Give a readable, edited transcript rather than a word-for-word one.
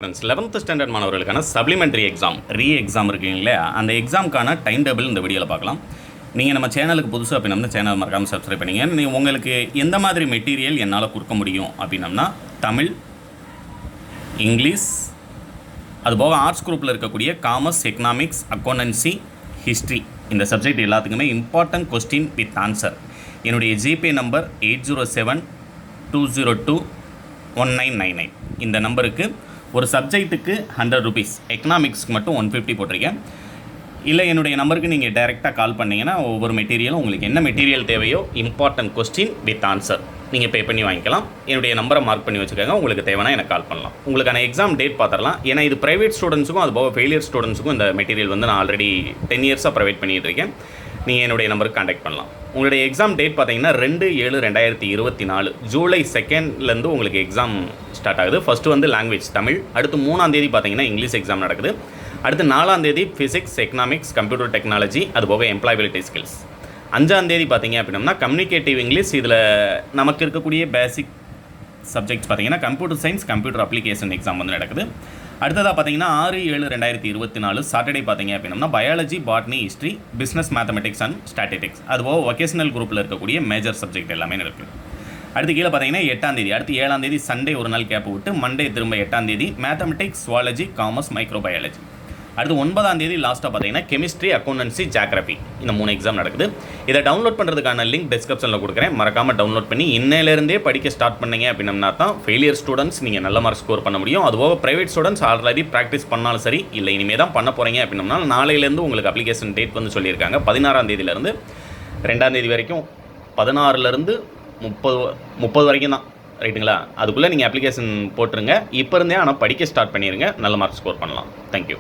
Friends 11th standard மாணவர்களுக்கான supplementary exam exam இருக்குங்க இல்லையா, அந்த எக்ஸாமுக்கான டைம் டேபிள் இந்த வீடியோவில் பார்க்கலாம். நீங்கள் நம்ம சேனலுக்கு புதுசாக அப்படின்னா சேனல் மறக்காமல் சப்ஸ்கிரைப் பண்ணிங்க. உங்களுக்கு எந்த மாதிரி மெட்டீரியல் என்னால் கொடுக்க முடியும் அப்படின்னம்னா தமிழ், இங்கிலீஷ், அதுபோக ஆர்ட்ஸ் குரூப்பில் இருக்கக்கூடிய காமர்ஸ், எக்கனாமிக்ஸ், அக்கௌண்டன்சி, ஹிஸ்ட்ரி இந்த சப்ஜெக்ட் எல்லாத்துக்குமே இம்பார்ட்டன்ட் கொஸ்டின் வித் ஆன்சர். என்னுடைய ஜிபே நம்பர் 8072021999 இந்த நம்பருக்கு ஒரு சப்ஜெக்ட்டுக்கு 100 rupees, எக்கனாமிக்ஸ்க்கு மட்டும் 150 போட்டிருக்கேன். இல்லை என்னுடைய நம்பருக்கு நீங்கள் டைரெக்டாக கால் பண்ணிங்கன்னா ஒவ்வொரு மெட்டீரியலும் உங்களுக்கு என்ன மெட்டீரியல் தேவையோ இம்பார்ட்டன்ட் கொஸ்டின் வித் ஆன்சர் நீங்கள் பே பண்ணி வாங்கிக்கலாம். என்னுடைய நம்பரை மார்க் பண்ணி வச்சுக்கோங்க. உங்களுக்கு தேவைன்னா எனக்கு கால் பண்ணலாம். உங்களுக்கான எக்ஸாம் டேட் பார்த்துடலாம். ஏன்னா இது ப்ரைவேட் ஸ்டூடெண்ட்ஸுக்கும் அது போக ஃபெயிலியர் ஸ்டூடெண்ட்ஸுக்கும் இந்த மெட்டீரியல் நான் ஆல்ரெடி 10 years ப்ரொவைட் பண்ணிகிட்டு இருக்கேன். நீங்கள் என்னுடைய நம்பருக்கு காண்டாக்ட் பண்ணலாம். உங்களுடைய எக்ஸாம் டேட் பார்த்தீங்கன்னா 2/7/2024 ஜூலை 2 உங்களுக்கு எக்ஸாம் ஸ்டார்ட் ஆகுது. ஃபஸ்ட்டு லாங்குவேஜ் தமிழ், அடுத்து 3ஆம் தேதி பார்த்தீங்கன்னா இங்கிலீஷ் எக்ஸாம் நடக்குது. அடுத்து 4ஆம் தேதி ஃபிசிக்ஸ், எக்கனாமிக்ஸ், கம்ப்யூட்டர் டெக்னாலஜி, அதுபோக எம்ப்ளாயபிலிட்டி ஸ்கில்ஸ். 5ஆம் தேதி பார்த்தீங்க அப்படின்னா கம்யூனிகேட்டிவ் இங்கிலீஷ். இதில் நமக்கு இருக்கக்கூடிய பேசிக் சப்ஜெக்ட்ஸ் பார்த்தீங்கன்னா computer science, computer application exam நடக்குது. அடுத்ததாக பார்த்தீங்கன்னா 6/7/2024 சாட்டர்டே பார்த்தீங்க அப்படின்னா biology, botany, history, business, mathematics and statistics, அதுபோக வொகேஷனல் குரூப்பில் இருக்கக்கூடிய மேஜர் சப்ஜெக்ட் எல்லாமே நடக்குது. அடுத்து கீழே பார்த்தீங்கன்னா 8ஆம் தேதி, அடுத்து 7ஆம் தேதி சண்டே ஒரு நாள் கேப் விட்டு மண்டே திரும்ப 8ஆம் தேதி மேத்தமெட்டிக்ஸ், சுவாலஜி, காமர்ஸ், மைக்ரோபயாலஜி. அடுத்து 9ஆம் தேதி லாஸ்ட்டாக பார்த்தீங்கன்னா கெமிஸ்ட்ரி, அக்கௌண்டன்சி, ஜியோகிராஃபி இந்த 3 எக்ஸாம் நடக்குது. இதை டவுன்லோட் பண்ணுறதுக்கான லிங்க் டிஸ்கிரிப்ஷனில் கொடுக்குறேன். மறக்காமல் டவுன்லோட் பண்ணி இன்னையிலேருந்தே படிக்க ஸ்டார்ட் பண்ணிங்க அப்படின்னா தான் ஃபெயிலியர் ஸ்டூடெண்ட்ஸ் நீங்கள் நல்ல மார்க் ஸ்கோர் பண்ண முடியும். அதுபோக ப்ரைவேட் ஸ்டூடெண்ட்ஸ் ஆல்ரெடி ப்ராக்டிஸ் பண்ணாலும் சரி, இல்லை இனிமேல் தான் பண்ண போகிறீங்க அப்படின்னா நாளையிலேருந்து உங்களுக்கு அப்ளிகேஷன் டேட் சொல்லியிருக்காங்க. 16ஆம் தேதியிலேருந்து 2ஆம் தேதி வரைக்கும், 16லேருந்து 30 வரைக்கும் தான், ரைட்டுங்களா? அதுக்குள்ளே நீங்கள் அப்ளிகேஷன் போட்டுருங்க. இப்போ இருந்தே ஆனால் படிக்க ஸ்டார்ட் பண்ணிடுங்க. நல்ல மார்க் ஸ்கோர் பண்ணலாம். தேங்க்யூ.